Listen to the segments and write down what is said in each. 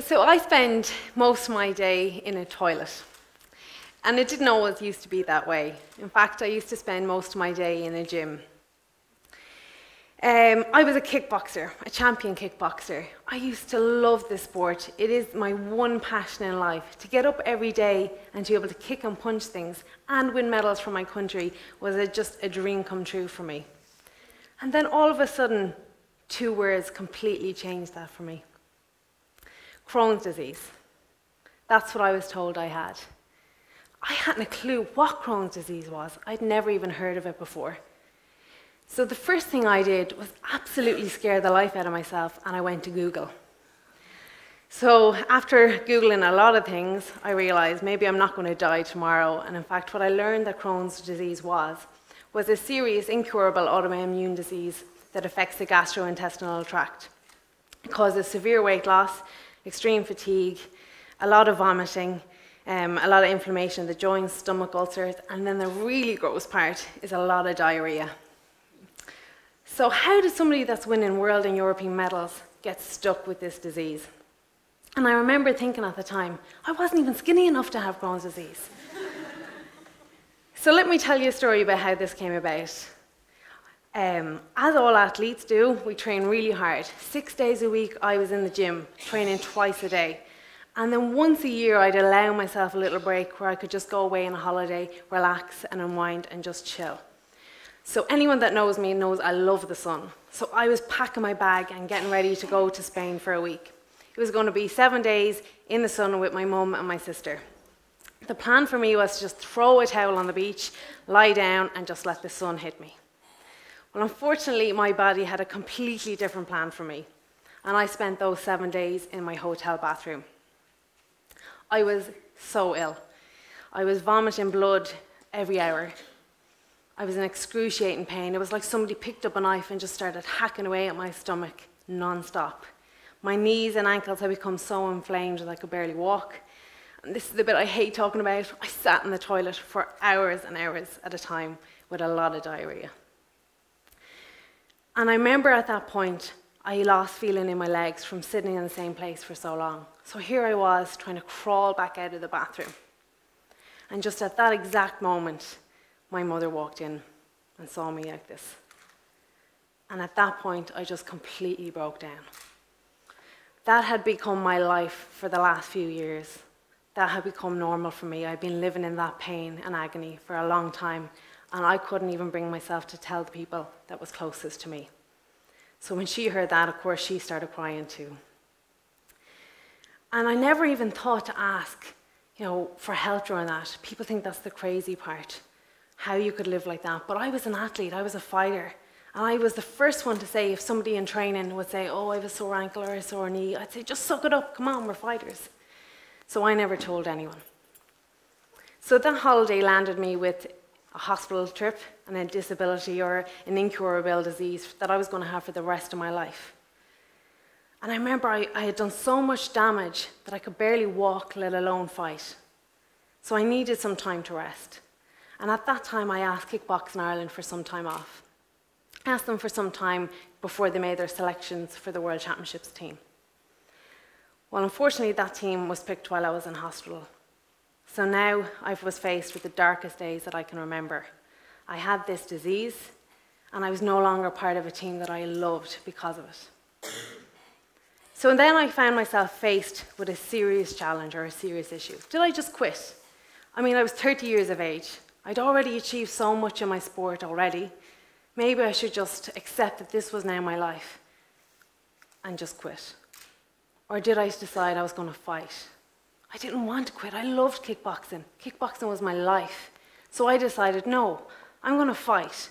So I spend most of my day in a toilet. And it didn't always used to be that way. In fact, I used to spend most of my day in a gym. I was a kickboxer, a champion kickboxer. I used to love this sport. It is my one passion in life. To get up every day and to be able to kick and punch things and win medals for my country was just a dream come true for me. And then all of a sudden, 2 words completely changed that for me. Crohn's disease. That's what I was told I had. I hadn't a clue what Crohn's disease was. I'd never even heard of it before. So the first thing I did was absolutely scare the life out of myself, and I went to Google. So after Googling a lot of things, I realized maybe I'm not going to die tomorrow. And in fact, what I learned that Crohn's disease was a serious, incurable autoimmune disease that affects the gastrointestinal tract. It causes severe weight loss, extreme fatigue, a lot of vomiting, a lot of inflammation of the joints, stomach ulcers, and then the really gross part is a lot of diarrhea. So how does somebody that's winning world and European medals get stuck with this disease? And I remember thinking at the time, I wasn't even skinny enough to have Crohn's disease. So let me tell you a story about how this came about. As all athletes do, we train really hard. 6 days a week I was in the gym, training twice a day. And then once a year I'd allow myself a little break where I could just go away on a holiday, relax and unwind and just chill. So anyone that knows me knows I love the sun. So I was packing my bag and getting ready to go to Spain for a week. It was going to be 7 days in the sun with my mum and my sister. The plan for me was to just throw a towel on the beach, lie down and just let the sun hit me. Well, unfortunately, my body had a completely different plan for me. And I spent those 7 days in my hotel bathroom. I was so ill. I was vomiting blood every hour. I was in excruciating pain. It was like somebody picked up a knife and just started hacking away at my stomach non-stop. My knees and ankles had become so inflamed that I could barely walk. And this is the bit I hate talking about. I sat in the toilet for hours and hours at a time with a lot of diarrhea. And I remember at that point, I lost feeling in my legs from sitting in the same place for so long. So here I was trying to crawl back out of the bathroom. And just at that exact moment, my mother walked in and saw me like this. And at that point, I just completely broke down. That had become my life for the last few years. That had become normal for me. I'd been living in that pain and agony for a long time, and I couldn't even bring myself to tell the people that was closest to me. So when she heard that, of course, she started crying too. And I never even thought to ask, for help during that. People think that's the crazy part, how you could live like that. But I was an athlete, I was a fighter. And I was the first one to say, if somebody in training would say, oh, I have a sore ankle or a sore knee, I'd say, just suck it up, come on, we're fighters. So I never told anyone. So that holiday landed me with a hospital trip and a disability or an incurable disease that I was going to have for the rest of my life. And I remember I had done so much damage that I could barely walk, let alone fight. So I needed some time to rest. And at that time, I asked Kickboxing Ireland for some time off. I asked them for some time before they made their selections for the World Championships team. Well, unfortunately, that team was picked while I was in hospital. So now I was faced with the darkest days that I can remember. I had this disease, and I was no longer part of a team that I loved because of it. So then I found myself faced with a serious challenge or a serious issue. Did I just quit? I mean, I was 30 years of age. I'd already achieved so much in my sport already. Maybe I should just accept that this was now my life and just quit. Or did I decide I was going to fight? I didn't want to quit. I loved kickboxing. Kickboxing was my life. So I decided, no, I'm going to fight.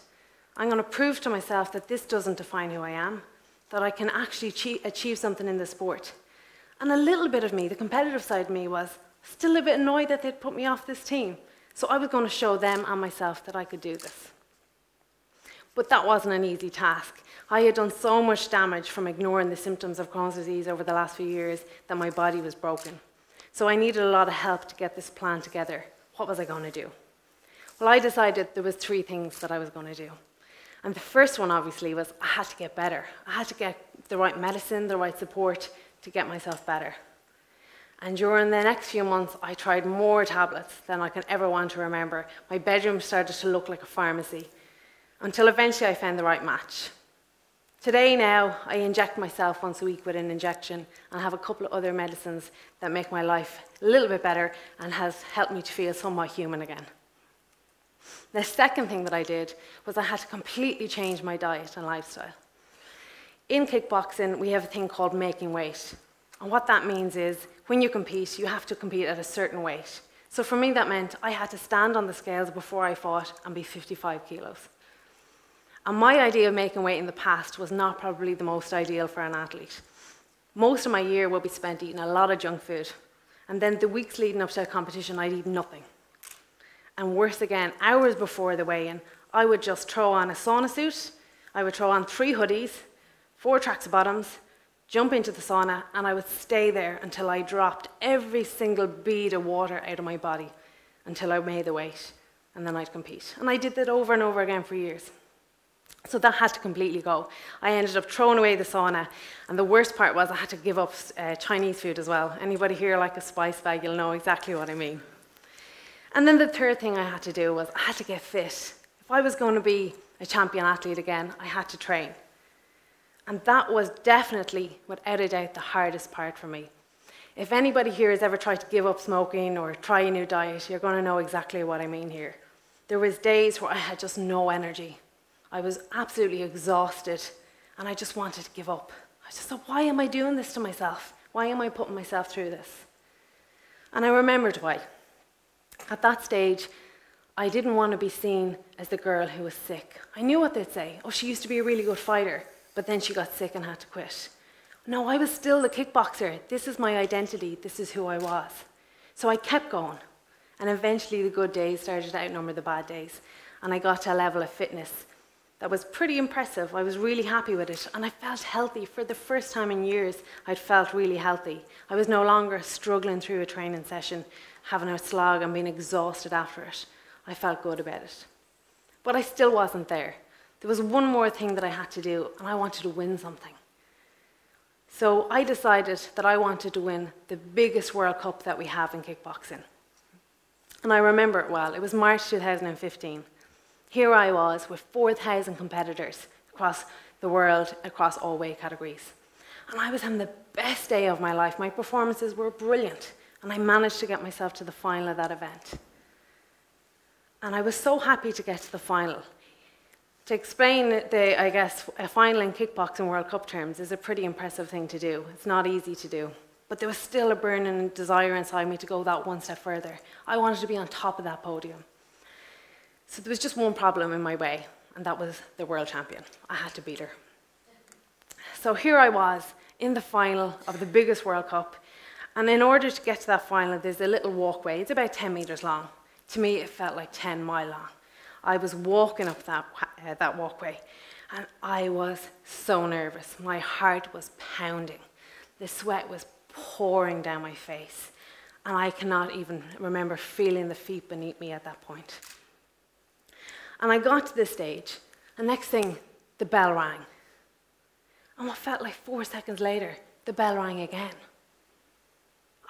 I'm going to prove to myself that this doesn't define who I am, that I can actually achieve something in the sport. And a little bit of me, the competitive side of me, was still a bit annoyed that they'd put me off this team. So I was going to show them and myself that I could do this. But that wasn't an easy task. I had done so much damage from ignoring the symptoms of Crohn's disease over the last few years that my body was broken. So I needed a lot of help to get this plan together. What was I going to do? Well, I decided there was 3 things that I was going to do. And the first one, obviously, was I had to get better. I had to get the right medicine, the right support to get myself better. And during the next few months, I tried more tablets than I can ever want to remember. My bedroom started to look like a pharmacy, until eventually I found the right match. Today now, I inject myself once a week with an injection and have a couple of other medicines that make my life a little bit better and has helped me to feel somewhat human again. The second thing that I did was I had to completely change my diet and lifestyle. In kickboxing, we have a thing called making weight. And what that means is, when you compete, you have to compete at a certain weight. So for me, that meant I had to stand on the scales before I fought and be 55 kilos. And my idea of making weight in the past was not probably the most ideal for an athlete. Most of my year will be spent eating a lot of junk food. And then the weeks leading up to a competition, I'd eat nothing. And worse again, hours before the weigh-in, I would just throw on a sauna suit, I would throw on 3 hoodies, 4 tracks bottoms, jump into the sauna, and I would stay there until I dropped every single bead of water out of my body until I made the weight, and then I'd compete. And I did that over and over again for years. So that had to completely go. I ended up throwing away the sauna, and the worst part was I had to give up Chinese food as well. Anybody here like a spice bag, you'll know exactly what I mean. And then the third thing I had to do was I had to get fit. If I was going to be a champion athlete again, I had to train. And that was definitely, without a doubt, the hardest part for me. If anybody here has ever tried to give up smoking or try a new diet, you're going to know exactly what I mean here. There was days where I had just no energy. I was absolutely exhausted, and I just wanted to give up. I just thought, why am I doing this to myself? Why am I putting myself through this? And I remembered why. At that stage, I didn't want to be seen as the girl who was sick. I knew what they'd say. Oh, she used to be a really good fighter, but then she got sick and had to quit. No, I was still the kickboxer. This is my identity. This is who I was. So I kept going. And eventually the good days started to outnumber the bad days. And I got to a level of fitness that was pretty impressive. I was really happy with it. And I felt healthy. For the first time in years, I'd felt really healthy. I was no longer struggling through a training session, having a slog and being exhausted after it. I felt good about it. But I still wasn't there. There was one more thing that I had to do, and I wanted to win something. So I decided that I wanted to win the biggest World Cup that we have in kickboxing. And I remember it well. It was March 2015. Here I was with 4,000 competitors across the world, across all weight categories. And I was having the best day of my life. My performances were brilliant, and I managed to get myself to the final of that event. And I was so happy to get to the final. To explain a final in kickboxing World Cup terms is a pretty impressive thing to do. It's not easy to do. But there was still a burning desire inside me to go that one step further. I wanted to be on top of that podium. So there was just one problem in my way, and that was the world champion. I had to beat her. So here I was in the final of the biggest World Cup. And in order to get to that final, there's a little walkway. It's about 10 meters long. To me, it felt like 10 miles long. I was walking up that walkway, and I was so nervous. My heart was pounding. The sweat was pouring down my face, and I cannot even remember feeling the feet beneath me at that point. And I got to this stage, and next thing, the bell rang. And what felt like 4 seconds later, the bell rang again.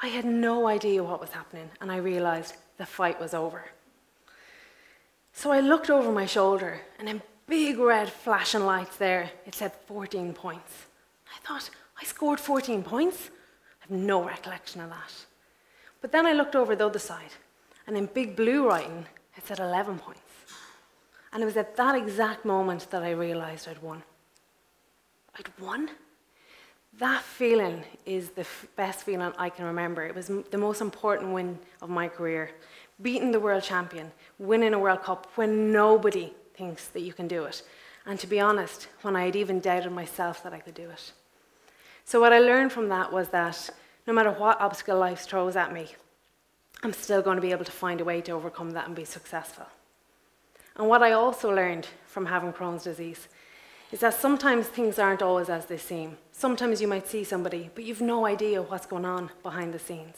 I had no idea what was happening, and I realized the fight was over. So I looked over my shoulder, and in big red flashing lights there, it said 14 points. I thought, I scored 14 points? I have no recollection of that. But then I looked over the other side, and in big blue writing, it said 11 points. And it was at that exact moment that I realized I'd won. I'd won? That feeling is the best feeling I can remember. It was the most important win of my career. Beating the world champion, winning a World Cup when nobody thinks that you can do it. And to be honest, when I had even doubted myself that I could do it. So what I learned from that was that no matter what obstacle life throws at me, I'm still going to be able to find a way to overcome that and be successful. And what I also learned from having Crohn's disease is that sometimes things aren't always as they seem. Sometimes you might see somebody, but you've no idea what's going on behind the scenes.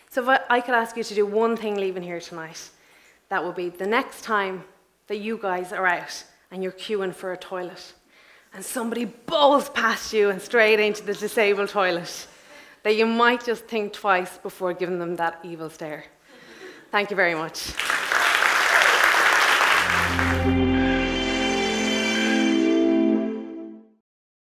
So if I could ask you to do one thing leaving here tonight, that would be the next time that you guys are out and you're queuing for a toilet, and somebody bowls past you and straight into the disabled toilet, that you might just think twice before giving them that evil stare. Thank you very much.